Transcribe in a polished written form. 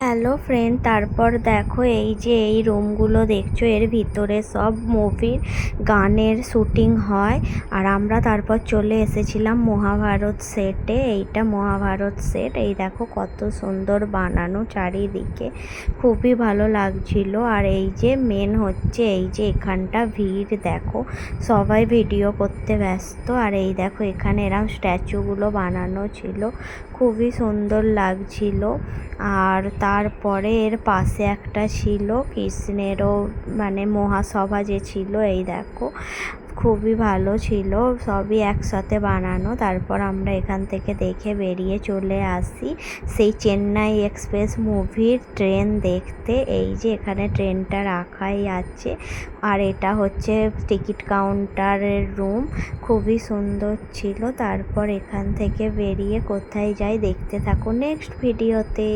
Hello friend, তারপর দেখো এই যে এই রুমগুলো দেখছো, এর ভিতরে সব মুভির গানের শুটিং হয়। আর আমরা তারপর চলে এসেছিলাম মহাভারত সেটে। এইটা মহাভারত সেট। এই দেখো কত সুন্দর বানানো চারিদিকে, খুবই ভালো লাগছিল। আর এই যে মেন হচ্ছে এই যে এখানটা ভিড় দেখো, সবাই ভিডিও করতে ব্যস্ত। আর এই দেখো এখানে এরম স্ট্যাচুগুলো বানানো ছিল, খুবই সুন্দর লাগছিল। আর তারপরে এর পাশে একটা ছিল কৃষ্ণেরও মানে মহাসভা যে ছিল, এই দেখো খুবই ভালো ছিল, সবই একসাথে বানানো। তারপর আমরা এখান থেকে দেখে বেরিয়ে চলে আসি সেই চেন্নাই এক্সপ্রেস মুভির ট্রেন দেখতে। এই যে এখানে ট্রেনটা রাখাই আছে, আর এটা হচ্ছে টিকিট কাউন্টারের রুম, খুবই সুন্দর ছিল। তারপর এখান থেকে বেরিয়ে কোথায় যাই দেখতে থাকো নেক্সট ভিডিওতে।